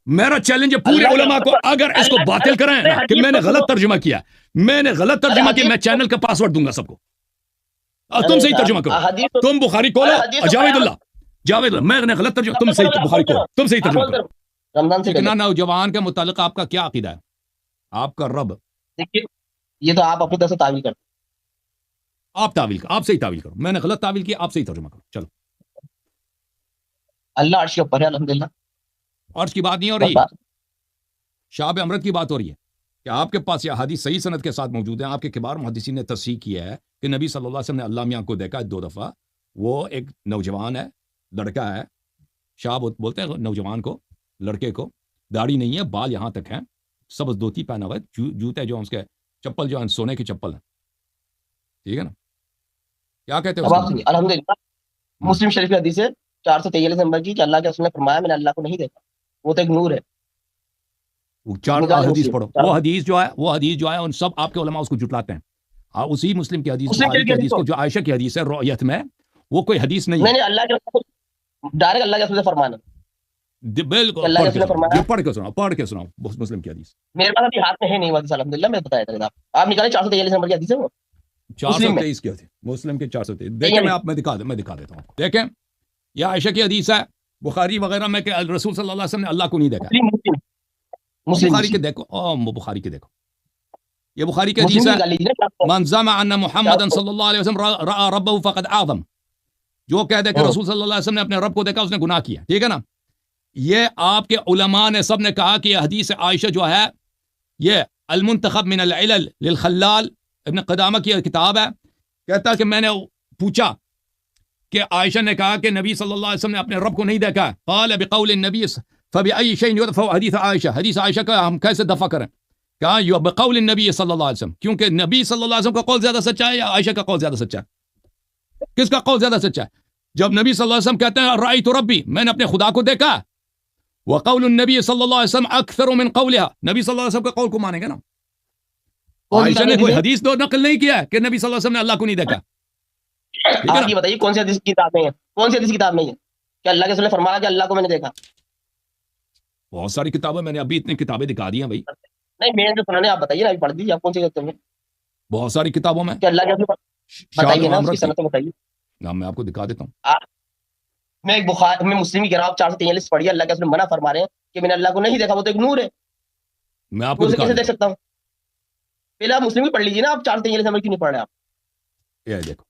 میرا چیلنج ہے پورے علماء کو، اگر اس کو باطل کریں نا کہ میں نے غلط ترجمہ کیا، میں نے غلط ترجمہ کیا، میں چینل کا پاسورڈ دوں گا سب کو. تم صحیح ترجمہ کرو، تم بخاری کھولو. جاوید اللہ میں نے غلط ترجمہ، تم صحیح بخاری کھولو، تم صحیح ترجمہ کرو. رمضان سے اتنا نوجوان کے متعلق آپ کا کیا عقیدہ ہے؟ آپ کا رب، دیکھیے یہ تو آپ اپنی طرف سے تعویل کرتے ہیں. آپ تعویل کرو، آپ صحیح تعویل کرو. میں نے غلط تعویل کیا، آپ صحیح ترجمہ کرو. چلو. اللہ عرش کے اوپر ہے الحمدللہ. عرش کی بات نہیں ہو رہی، شاب امرت کی بات ہو رہی ہے کہ آپ کے پاس یہ حدیث صحیح سند کے ساتھ موجود ہیں. آپ کے کبار محدثین نے تصحیح کیا ہے کہ نبی صلی اللہ علیہ وسلم نے اللہ میاں کو دیکھا 2 دفعہ. وہ ایک نوجوان ہے، لڑکا ہے، شاب بولتے ہیں نوجوان کو، لڑکے کو. داڑھی نہیں ہے، بال یہاں تک ہیں، سبز دھوتی پہنا ہوا ہے، جوتے جو ہیں اس کے، چپل جو ہیں سونے کی چپل ہیں. ٹھیک ہے نا؟ کیا کہتے ہیں اس کو؟ الحمدللہ مسلم شریف کی حدیث ہے 443 نمبر کی کہ اللہ کے رسول نے فرمایا میں نے اللہ کو نہیں دیکھا، وہ تو ایک نور ہے. وہ 4 حدیث پڑھو. وہ حدیث جو ہے ان سب آپ کے علماء اس کو جھٹلاتے ہیں. اسی مسلم کی حدیث، بخاری کی حدیث کو جو عائشہ کی حدیث ہے رؤیت میں، وہ کوئی حدیث نہیں ہے. نہیں اللہ کے رسول ڈائریکٹ اللہ کے رسول سے فرمانا. بالکل پڑھ کے سناؤ مسلم کی حدیث. میرے پاس ابھی ہاتھ میں ہے نہیں حدیث الحمدللہ، میں بتایا تھا آپ نکالے 443 نمبر کی حدیث ہے. وہ 423 کی تھی مسلم کے 423. دیکھیں میں دکھا دیتا ہوں. دیکھیں یہ عائشہ کی حدیث ہے، بخاری وغیرہ میں کہ رسول صلی اللہ علیہ وسلم نے اللہ کو نہیں دیکھا. بخاری کے دیکھو، بخاری کے دیکھو، یہ بخاری کی حدیث ہے. من زعم ان محمد صلی اللہ علیہ وسلم رأى ربه فقد اعظم. جو کہہ دے کہ رسول صلی اللہ علیہ وسلم نے اپنے رب کو دیکھا، اس نے گناہ کیا. ٹھیک ہے نا؟ یہ آپ کے علماء نے سب نے کہا کہ یہ حدیث عائشہ جو ہے، یہ المنتخب من العلل للخلال ابن قدامہ کی کتاب ہے. کہتا کہ میں نے پوچھا کہ عائشہ نے کہا کہ نبی صلی اللہ علیہ وسلم نے اپنے رب کو نہیں دیکھا. قال بقول النبی فبأي شيء يدفع حدیث عائشہ کا ہم کیسے دفع کریں؟ کہا یہ بقول النبی صلی اللہ علیہ وسلم، کیونکہ نبی صلی اللہ علیہ وسلم کا قول زیادہ سچا ہے یا عائشہ کا قول زیادہ سچا ہے؟ کس کا قول زیادہ سچا ہے؟ جب نبی صلی اللہ علیہ وسلم کہتے ہیں رأیت ربی، میں نے اپنے خدا کو دیکھا، وقول النبی صلی اللہ علیہ وسلم اکثر من قولها، نبی صلی اللہ علیہ وسلم کا قول کو مانیں گے نا. عائشہ نے کوئی حدیث تو نقل نہیں کیا ہے کہ نبی صلی اللہ علیہ وسلم نے اللہ کو نہیں دیکھا. آپ یہ بتائیے کون سی حدیث کی کتاب میں ہے، کون سی حدیث کی کتاب میں ہے کہ اللہ کے رسول نے فرمایا کہ اللہ کو میں نے دیکھا؟ بہت ساری کتابیں، میں نے ابھی اتنی کتابیں دکھا دی ہیں بھائی. نہیں میں جو سنانے آپ بتائیے نا، ابھی پڑھ دیجیے آپ کون سی کتاب میں. بہت ساری کتابوں میں کہ اللہ کے رسول بتائیے نا، اس کی سند بتائیے. میں آپ کو دکھا دیتا ہوں. میں ایک بخاری میں مسلم کی گراف 443 پڑھی، اللہ کے رسول منع فرما رہے ہیں کہ میں نے اللہ کو نہیں دیکھا، وہ تو ایک نور ہے. میں آپ کو کیسے دیکھ سکتا ہوں؟ پہلے آپ مسلم کی پڑھ لیجیے نا، آپ 443 نمبر کیوں نہیں پڑھ رہے آپ؟ یہ دیکھو،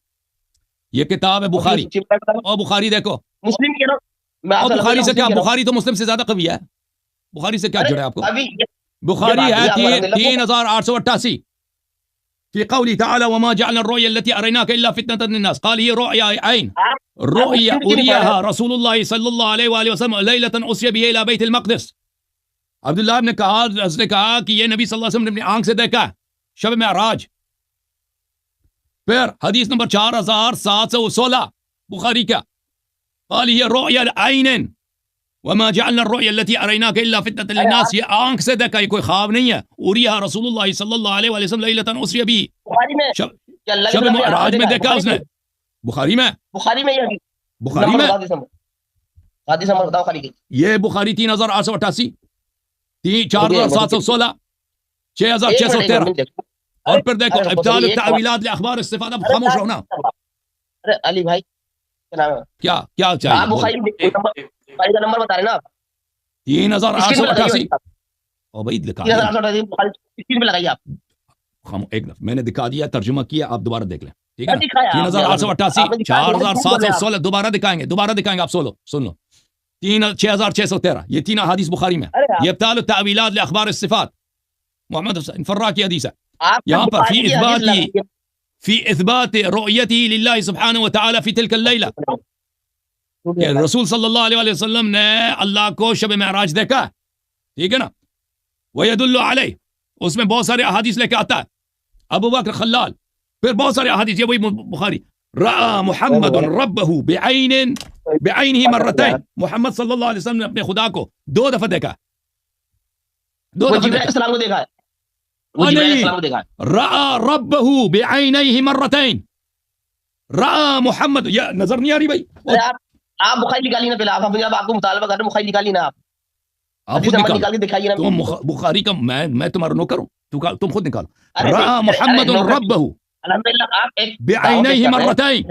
یہ کتاب ہے بخاری. اور بخاری دیکھو، مسلم کی بخاری سے کیا، بخاری تو مسلم سے زیادہ قوی ہے. بخاری سے کیا جڑا ہے آپ کو؟ بخاری ہے 3888 في قوله تعالى وما جعلنا الرؤيا التي أريناك إلا فتنة للناس. قال هي رؤيا عين، رؤيا أريها رسول الله صلى الله عليه وآله وسلم ليلة أسري به إلى بيت المقدس. عبداللہ نے کہا کہ یہ نبی صلی اللہ علیہ وسلم نے اپنی آنکھ سے دیکھا شب معراج. پھر حدیث نمبر 4716 بخاری کا، قال هي رؤيا عين وما جعلنا الرؤيا التي أريناك إلا فتنة للناس. یہ آنکھ سے دیکھا، یہ کوئی خواب نہیں ہے. أريها رسول الله صلی اللہ علیہ وآلہ وسلم ليلة أسري به، شب معراج میں دیکھا اس نے. بخاری میں حدیث نمبر بتاؤ خالی. یہ بخاری 3888 4716 6613. اور پھر دیکھو ابطال التعویلات لاخبار الصفات. اب خاموش رہو نا. ارے علی بھائی کیا چاہیے؟ بخاری کا نمبر بتا رہے نا آپ، 3888. او بھائی لکھا 3888 پہ لگائیے آپ. ایک دفعہ میں نے دکھا دیا، ترجمہ کیا، آپ دوبارہ دیکھ لیں. ٹھیک ہے 3888 4716 دوبارہ دکھائیں گے آپ. سن لو 6613 یہ 3 احادیث بخاری میں. یہ ابطال التعویلات لاخبار الصفات محمد حسین فرا کی حدیث ہے. یہاں پر فی اثبات رؤیته للہ سبحانہ وتعالی فی تلک اللیلہ، کہ رسول صلی اللہ علیہ وسلم نے اللہ کو شب معراج دیکھا. ٹھیک ہے نا؟ ویدل علیہ، اس میں بہت سارے احادیث لے کے آتا ہے. ابو بکر خلال، پھر بہت سارے احادیث. یہ وہی بخاری رأى محمد ربه بعینہ مرتين. محمد صلی اللہ علیہ وسلم نے اپنے خدا کو 2 دفعہ دیکھا. 2 دفعہ جبرائیل السلام کو دیکھا ہے. رأى ربه بعینیہ مرتين. رأى محمد. یہ نظر نہیں آ رہی بھائی؟ آپ بخاری نکالی نا پہلے. آپ کو مطالبہ کر رہے ہیں بخاری نکالی نا آپ. آپ حدیث خود نمبر نکالو. نکال کے دکھائیے نا. تم بخاری کا میں تمہارا نوکر ہوں. تم خود نکالو. ارے رأى محمد ربه الحمدللہ آپ ایک بعينيه مرتين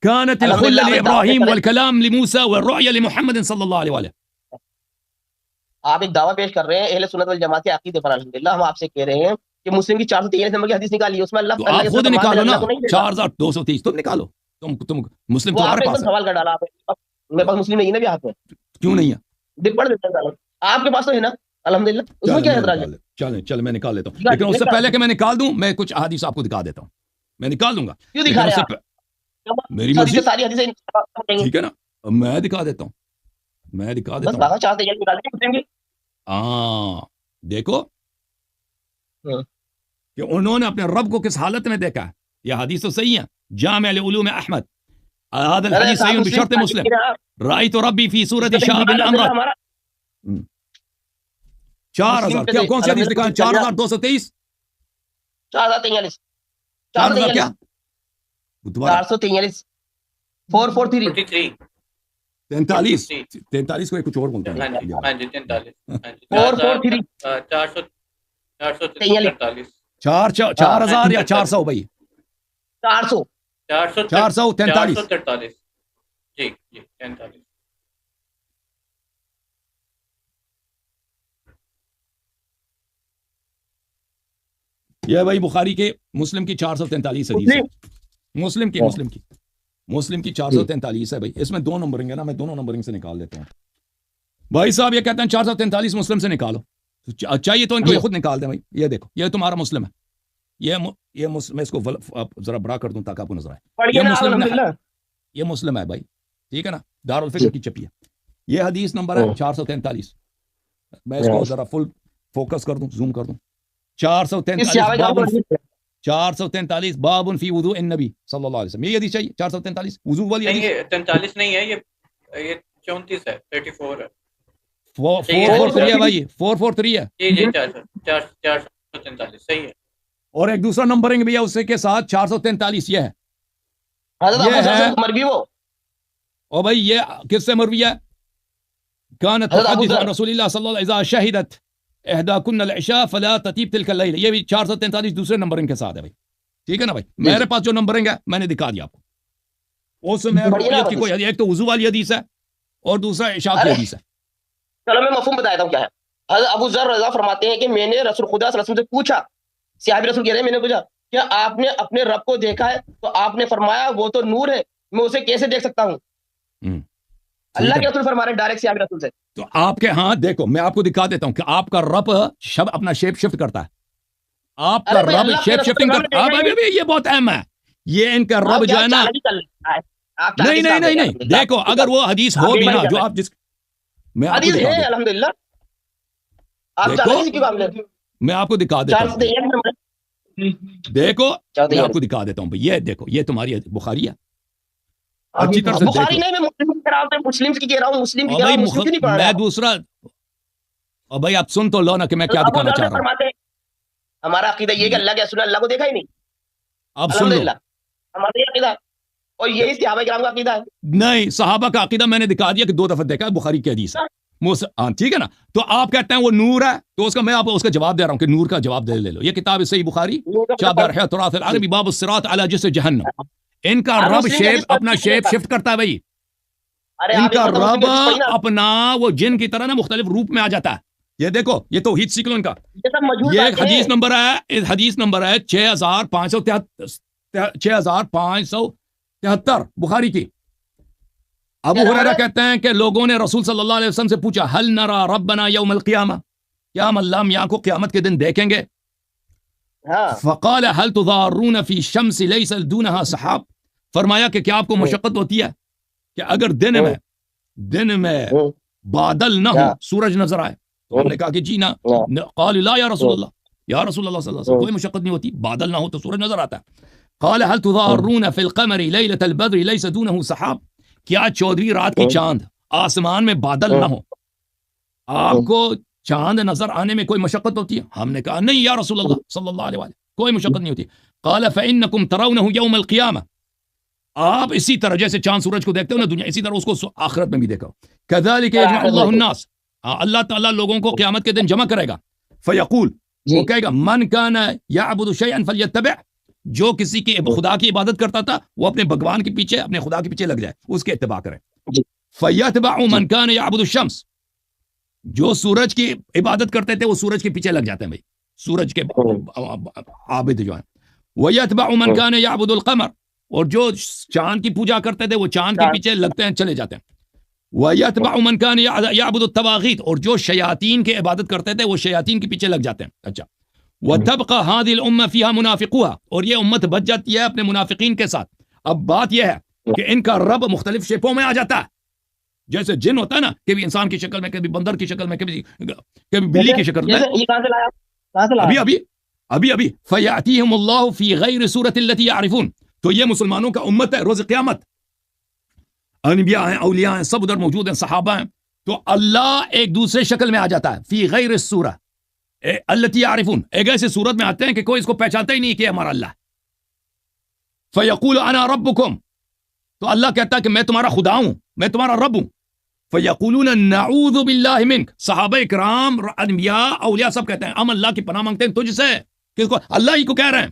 كانت الخلة لإبراهيم والكلام لموسى والرؤيا لمحمد صلى الله عليه وآله. آپ ایک دعویٰ پیش کر رہے ہیں اہل سنت والجماعت کے عقیدے پر. الحمدللہ ہم آپ سے کہہ رہے ہیں کہ مسلم کی 443 نمبر کی حدیث نکالی ہے, اس میں اللہ تو آپ خود نکالو نا. 4230 تم نکالو. تم مسلم تمہارے پاس ہے. سوال کر ڈالا آپ نے. میرے پاس مسلم نہیں ہے نا بھی ہاتھ میں. کیوں نہیں ہے؟ پڑھ دیتے ہیں آپ کے پاس تو ہے نا الحمدللہ. اس میں کیا اعتراض ہے؟ چلیں میں نکال لیتا ہوں, لیکن اس سے پہلے کہ میں نکال دوں میں کچھ احادیث آپ کو دکھا دیتا ہوں. میں نکال دوں گا. کیوں دکھا رہے ہیں میری مرضی. ساری حدیثیں ٹھیک ہے نا, میں دکھا دیتا ہوں. میں دکھا دیتا ہوں. بس چاہتے ہیں ہاں دیکھو کہ انہوں نے اپنے رب کو کس حالت میں دیکھا ہے. یہ حدیث تو صحیح ہے. جامع العلوم احمد هذا الحديث صحيح بشرط مسلم. رأيت ربي في صورة شاب أمرد. 4000 کیا کون سی حدیث دکھا؟ 4223 4043 4000 کیا 443 443 43 کو کچھ اور بولتا ہے. ہاں جی 43 443 4000 یا 400 بھائی 400 443 جی 43. یہ بھائی بخاری کے مسلم کی 443 حدیث ہے. مسلم کی 443 ہے بھائی. اس میں 2 نمبرنگ ہے نا, میں دونوں نمبرنگ سے نکال لیتا ہوں. بھائی صاحب یہ کہتے ہیں 443 مسلم سے نکالو. چاہیے تو ان کو یہ خود نکال دیں بھائی. یہ دیکھو یہ تمہارا مسلم ہے. یہ میں اس کو ذرا بڑا کر دوں تاکہ آپ کو نظر آئے. یہ مسلم ہے بھائی, ٹھیک ہے نا, دارالفکر کی چھپی ہے. یہ حدیث نمبر ہے 443. میں اس کو ذرا فل فوکس کر دوں, زوم کر دوں. 443 باب فی وضوء النبی صلی اللہ علیہ وسلم. یہ حدیث چاہیے 443 وضو والی حدیث. یہ 43 نہیں ہے, یہ 34 ہے, 34 ہے. 443 ہے بھائی, 443 ہے. جی 443 صحیح ہے. اور ایک دوسرا نمبرنگ بھی ہے اس کے ساتھ 443 یہ ہے. مروی وہ اور بھائی یہ کس سے مروی ہے؟ كانت تحدث عن رسول اللہ صلی اللہ علیہ وسلم اذا شهدت احداكن العشاء فلا تطيب تلك الليله. یہ بھی 443 دوسرے نمبرنگ کے ساتھ ہے بھائی, ٹھیک ہے نا بھائی. میرے پاس جو نمبرنگ ہے میں نے دکھا دیا آپ کو. اس میں رؤیت کی کوئی ایک تو وضو والی حدیث ہے اور دوسرا عشاء کی حدیث ہے. چلو میں مفہوم بتاتا ہوں کیا ہے. حضرت ابو ذر رضی فرماتے ہیں کہ میں نے رسول خدا صلی اللہ علیہ وسلم سے پوچھا, صحابی رسول کہہ رہے ہیں میں نے پوچھا کیا آپ نے اپنے رب کو دیکھا ہے؟ تو آپ نے فرمایا وہ تو نور ہے, میں اسے کیسے دیکھ سکتا ہوں؟ اللہ کے رسول فرما رہے ہیں ڈائریکٹ صحابی رسول سے. تو آپ کے ہاں دیکھو میں آپ کو دکھا دیتا ہوں کہ آپ کا رب اپنا شیپ شفٹ کرتا ہے. آپ کا رب شیپ شفٹنگ کرتا ہے. یہ بہت اہم ہے. یہ ان کا رب جو ہے نا, نہیں دیکھو اگر وہ حدیث ہو بھی نا جو آپ جس میں الحمدللہ میں آپ کو دکھا دیتا ہوں. دیکھو میں آپ کو دکھا دیتا ہوں بھائی. یہ دیکھو یہ تمہاری بخاری ہے. اچھی طرح سے بخاری نہیں, میں مسلم کی کہہ رہا ہوں. مسلم کی کہہ رہا ہوں, مسلم کی نہیں پڑھ رہا. میں دوسرا اور بھائی آپ سن تو لو نا کہ میں کیا دکھانا چاہ رہا ہوں. ہمارا عقیدہ یہ کہ اللہ کے رسول اللہ کو دیکھا ہی نہیں. اب سن لو ہمارا یہ عقیدہ اور یہی صحابہ کرام کا عقیدہ ہے. نہیں, صحابہ کا عقیدہ میں نے دکھا دیا کہ 2 دفعہ دیکھا ہے, بخاری کی حدیث ہے. ہاں ٹھیک ہے نا. تو آپ کہتے ہیں وہ نور ہے, تو اس کا میں آپ کو اس کا جواب دے رہا ہوں کہ نور کا جواب لے لو. یہ کتاب صحیح بخاری چابر ہے تراث العربی باب الصراط علی جسر جہنم. ان کا رب شیپ اپنا شیپ شفٹ کرتا ہے بھائی. ان کا رب اپنا وہ جن کی طرح نا مختلف روپ میں آ جاتا ہے. یہ دیکھو یہ توحید سیکھ لو ان کا. یہ ایک حدیث نمبر ہے, حدیث نمبر ہے 6573 بخاری کی. ابو ہریرہ کہتے ہیں کہ لوگوں نے رسول صلی اللہ علیہ وسلم سے پوچھا هل نرى ربنا يوم القیامہ, کیا ہم اللہ میاں کو قیامت کے دن دیکھیں گے؟ فقال هل تضارون في الشمس ليس دونها سحاب. فرمایا کہ کیا آپ کو مشقت ہوتی ہے کہ اگر دن میں بادل نہ ہو, سورج نظر آئے؟ تو ہم نے کہا کہ جی نہ. قال لا یا رسول اللہ, یا رسول اللہ صلی اللہ علیہ وسلم کوئی مشقت نہیں ہوتی, بادل نہ ہو تو سورج نظر آتا ہے. قال هل تضارون في القمر ليلة البدر ليس دونه سحاب. کیا 14ویں رات کی چاند آسمان میں بادل نہ ہو, آپ کو چاند نظر آنے میں کوئی مشقت ہوتی ہے؟ ہم نے کہا نہیں یا رسول اللہ صلی اللہ علیہ وسلم کوئی مشقت نہیں ہوتی. قال فإنكم ترونه يوم القيامة. آپ اسی طرح جیسے چاند سورج کو دیکھتے ہو نا دنیا, اسی طرح اس کو آخرت میں بھی دیکھو. كذلك يجمع الله الناس اللہ تعالیٰ لوگوں کو قیامت کے دن جمع کرے گا. فیقول, وہ کہے گا من کان یعبد شیئا فلیتبع, جو کسی کی خدا کی عبادت کرتا تھا وہ اپنے بھگوان کے پیچھے, اپنے خدا کے پیچھے لگ جائے, اس کے اتباع کرے. فیتبع من کان یعبد الشمس, جو سورج کی عبادت کرتے تھے وہ سورج کے پیچھے لگ جاتے ہیں بھائی, سورج کے عابد جو ہیں. ویتبع من کان یعبد القمر, اور جو چاند کی پوجا کرتے تھے وہ چاند کے پیچھے لگتے ہیں, چلے جاتے ہیں. وَيَتْبَعُ مَنْ كَانَ يَعْبُدُ الطَّوَاغِيتَ, اور جو شیاطین کے عبادت کرتے تھے وہ شیاطین کے پیچھے لگ جاتے ہیں. اچھا. وَتَبْقَى هَذِهِ الْأُمَّةُ فِيهَا مُنَافِقُوهَا, اور یہ امت بچ جاتی ہے اپنے منافقین کے ساتھ. اب بات یہ ہے کہ ان کا رب مختلف شیپوں میں آ جاتا ہے, جیسے جن ہوتا ہے نا, کبھی انسان کی شکل میں, کبھی بندر کی شکل میں, کبھی بلی کی شکل میں. ابھی فَيَأْتِيهِمُ اللَّهُ فِي غَيْرِ سُورَةِ الَّتِي يَعْرِفُونَ, تو یہ مسلمانوں کا امت ہے روز قیامت. انبیاء ہیں, اولیاء ہیں, سب ادھر موجود ہیں, صحابہ ہیں, تو اللہ ایک دوسرے شکل میں آ جاتا ہے. فی غیر السورہ التی یعرفون, ایک ایسے صورت میں آتے ہیں کہ کوئی اس کو پہچانتا ہی نہیں کہ ہمارا اللہ. فیقول انا ربکم, تو اللہ کہتا ہے کہ میں تمہارا خدا ہوں, میں تمہارا رب ہوں. فیقولون نعوذ باللہ منک, صحابہ کرام, انبیاء, اولیاء سب کہتے ہیں ہم اللہ کی پناہ مانگتے ہیں تجھ سے. کس کو؟ اللہ ہی کو کہہ رہے ہیں,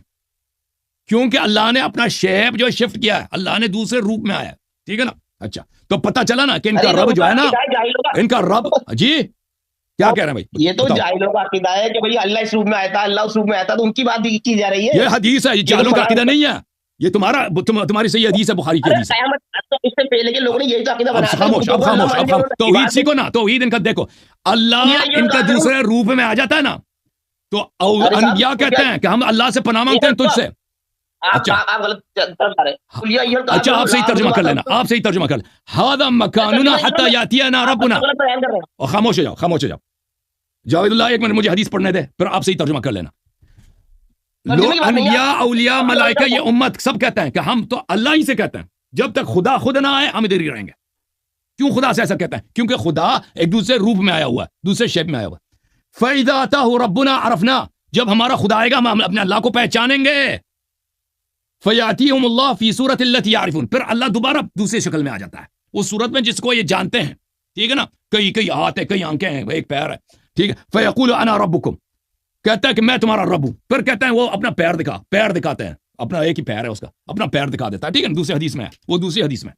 کیونکہ اللہ نے اپنا شیپ جو شفٹ کیا ہے, اللہ نے دوسرے روپ میں آیا. ٹھیک ہے نا. اچھا, تو پتہ چلا نا کہ ان کا رب جو ہے نا, ان کا رب, جی کیا کہہ رہے ہیں بھائی؟ یہ تو جاہلوں کا عقیدہ ہے کہ بھئی اللہ اس روپ میں آیا تھا, اللہ اس روپ میں آیا تھا, تو ان کی بات کی جا رہی ہے. یہ حدیث ہے, یہ جاہلوں کا عقیدہ نہیں ہے, یہ تمہاری صحیح حدیث ہے, بخاری کی حدیث ہے. اس سے پہلے کے لوگوں نے یہی تو عقیدہ بنایا تھا. خاموش, توحید سیکھو نا, توحید ان کا دیکھو. اللہ ان کا دوسرے روپ میں آ جاتا ہے نا, تو انبیاء کہتے ہیں کہ ہم اللہ سے پناہ مانگتے ہیں تجھ سے. اچھا, آپ صحیح ترجمہ کر لینا, آپ صحیح ترجمہ کر لیں. هذا مکاننا حتی یاتینا ربنا. خاموش ہو جاؤ, خاموش ہو جاؤ. جاوید اللہ ایک منٹ مجھے حدیث پڑھنے دے, پھر آپ صحیح ترجمہ کر لینا. لوگ انبیاء, اولیاء, ملائکہ, یہ امت سب کہتے ہیں کہ ہم تو اللہ ہی سے کہتے ہیں, جب تک خدا خود نہ آئے ہم ادھر ہی رہیں گے. کیوں خدا سے ایسا کہتے ہیں؟ کیونکہ خدا ایک دوسرے روپ میں آیا ہوا ہے, دوسرے شیپ میں آیا ہوا ہے. فَإِذَا أَتَاهُ رَبُّنَا عَرَفْنَا, جب ہمارا خدا آئے گا ہم اپنے اللہ کو پہچانیں گے. فَيَأْتِيهُمُ اللَّهُ فِي سُورَةِ الَّتِي يَعْرِفُونَ, پھر اللہ دوبارہ دوسری شکل میں آ جاتا ہے, اس صورت میں جس کو یہ جانتے ہیں. ٹھیک ہے نا, کئی ہاتھ ہے, کئی آنکھیں ہیں, ایک پیر ہے. ٹھیک ہے. فَيَقُولُ أَنَا رَبُّكُمْ, کہتا ہے کہ میں تمہارا رب ہوں. پھر کہتے ہیں وہ اپنا پیر دکھاتے ہیں, اپنا ایک ہی پیر ہے اس کا, اپنا پیر دکھا دیتا ہے. ٹھیک ہے, دوسری حدیث میں ہے, وہ دوسری حدیث میں.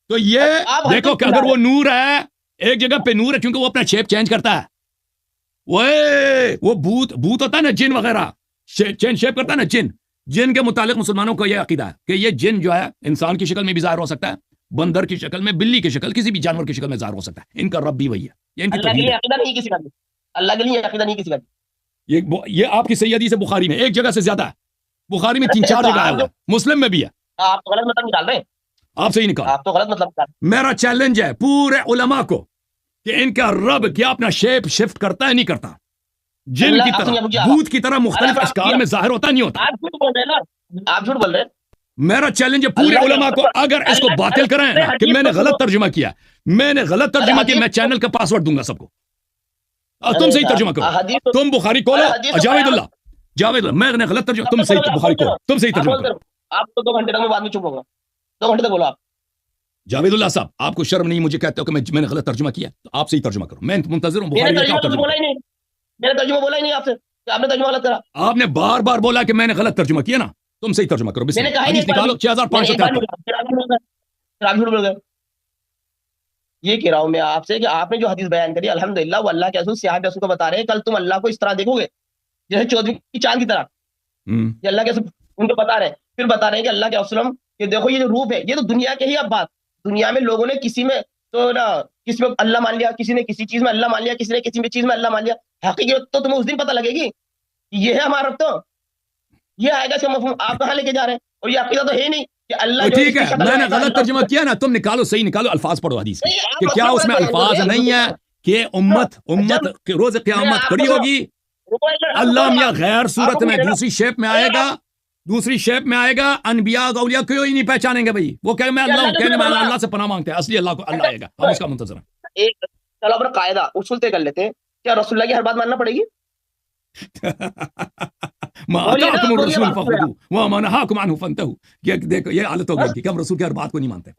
تو یہ دیکھو کہ اگر وہ نور ہے, ایک جگہ پہ نور ہے, کیونکہ وہ اپنا شیپ چینج کرتا ہے. وہ بھوت ہوتا ہے نا, جن وغیرہ چینج شیپ کرتا ہے نا, جن کے متعلق مسلمانوں کا یہ عقیدہ ہے کہ یہ جن جو ہے انسان کی شکل میں بھی ظاہر ہو سکتا ہے, بندر کی شکل میں, بلی کی شکل, کسی بھی جانور کی شکل میں ظاہر ہو سکتا ہے. ان کا رب بھی وہی ہے. یہ ان کی اللہ کے لیے عقیدہ نہیں کسی کا, اللہ کے لیے عقیدہ نہیں کسی کا. یہ آپ کی صحیح حدیث ہے بخاری میں, ایک جگہ سے زیادہ ہے. بخاری میں 3-4 جگہ آیا ہوا ہے, مسلم میں بھی ہے. آپ تو غلط مطلب نکال رہے ہیں, آپ صحیح نکال, آپ تو غلط مطلب نکال. میرا چیلنج ہے پورے علماء کو کہ ان کا رب کیا اپنا شیپ شفٹ کرتا ہے, نہیں کرتا, جن کی طرح, بھوت کی طرح مختلف اشکال میں ظاہر ہوتا نہیں ہوتا. آپ جھوٹ بول رہے ہیں. میرا چیلنج ہے پورے علماء کو, اگر اس کو باطل کریں کہ میں نے غلط ترجمہ کیا, میں چینل کا پاسورڈ دوں گا سب کو. تم صحیح ترجمہ کرو, تم بخاری کھولو. جاوید اللہ, میں نے غلط ترجمہ, تم صحیح بخاری کھولو, تم صحیح ترجمہ کرو. آپ تو 2 گھنٹے تک میں بعد میں چپ ہوں گا, 2 گھنٹے تک بولو آپ. جاوید اللہ صاحب, آپ کو شرم نہیں مجھے کہتے ہو کہ میں نے غلط ترجمہ کیا؟ تو آپ صحیح ترجمہ کرو, میں منتظر ہوں. بخاری کا ترجمہ بولا ہی نہیں, میں نے ترجمہ بولا ہی نہیں آپ سے, آپ نے ترجمہ غلط کرا. آپ نے بار بار بولا کہ میں نے غلط ترجمہ کیا نا, تم صحیح ترجمہ کرو. میں نے کہا حدیث نکالو 6573. یہ کہہ رہا ہوں میں آپ سے کہ آپ نے جو حدیث بیان کری الحمدللہ وہ اللہ کے رسول صحابہ رسول کو بتا رہے ہیں, کل تم اللہ کو اس طرح دیکھو گے جیسے 14ویں کی چاند کی طرح. یہ اللہ کے ان کو بتا رہے ہیں, پھر بتا رہے ہیں کہ اللہ کے وسلم کہ دیکھو یہ جو روپ ہے یہ تو دنیا کے ہی اب بات, دنیا میں لوگوں نے کسی میں تو نا کسی میں اللہ مان لیا, کسی نے کسی چیز میں اللہ مان لیا, کسی نے کسی چیز میں اللہ مان لیا. حقیقت تو تمہیں اس دن پتہ لگے گی یہ ہے ہمارا رب. تو یہ آئے گا اس کا مفہوم آپ کہاں لے کے جا رہے ہیں, اور یہ عقیدہ تو ہے نہیں کہ اللہ. ٹھیک ہے, میں نے غلط ترجمہ کیا نا, تم نکالو, صحیح نکالو, الفاظ پڑھو حدیث کہ کیا اس میں الفاظ نہیں ہے کہ امت روز قیامت کھڑی ہوگی, اللہ میاں غیر صورت میں دوسری شیپ میں آئے گا, انبیاء اولیاء کوئی نہیں پہچانیں گے بھائی. وہ کہ میں اللہ ہوں, کہنے میں اللہ سے پناہ مانگتے ہیں, اصلی اللہ کو اللہ آئے گا, ہم اس کا منتظر ہیں. چلو اپنا قاعدہ اصول طے کر لیتے ہیں, کیا رسول اللہ کی ہر بات ماننا پڑے گی؟ ما آتاکم الرسول فخذوہ وما نہاکم عنہ فانتہوا. دیکھو یہ حالت ہو گئی کہ ہم رسول کی ہر بات کو نہیں مانتے.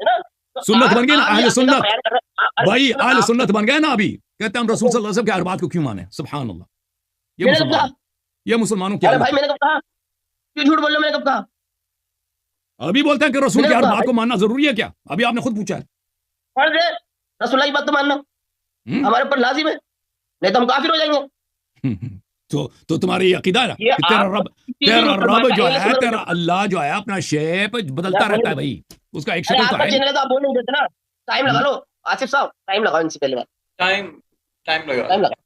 سنت بن گئی نا اہل سنت بھائی، آپ- اہل سنت بن گئے نا ابھی، کہتے ہیں ہم رسول صلی اللہ علیہ وسلم کے ہر بات کو کیوں مانے، سبحان اللہ. یہ میں نے کب کہا؟ مسلمان، یہ مسلمانوں کی ارے حالت بھائی ہے. میں نے کب کہا؟ کیوں جھوٹ بول رہے ہو؟ میں نے کب کہا؟ ابھی بولتے ہیں کہ رسول میں کی نے ہر کہا بات کو ماننا ضروری ہے کیا؟ ابھی آپ نے خود پوچھا ہے. فرض ہے رسول اللہ کی بات تو ماننا ہم؟ ہمارے اوپر لازم ہے، نہیں تو ہم کافر ہو جائیں گے. تو تمہاری یہ عقیدہ ہے یہ کہ تیرا آپ رب، کسی تیرا مسلمان رب کا جو اہل ہے، سنت تیرا کا- اللہ جو ہے اپنا شیپ بدلتا رہتا ہے بھائی، اس کا ایک ارے شکل آپ تو کا ہے. چینل ہے تو آپ بول نہیں دیتے نا. ٹائم لگا لو آصف صاحب، ٹائم لگاؤ ان سے پہلے بات. ٹائم لگا ٹائم لگا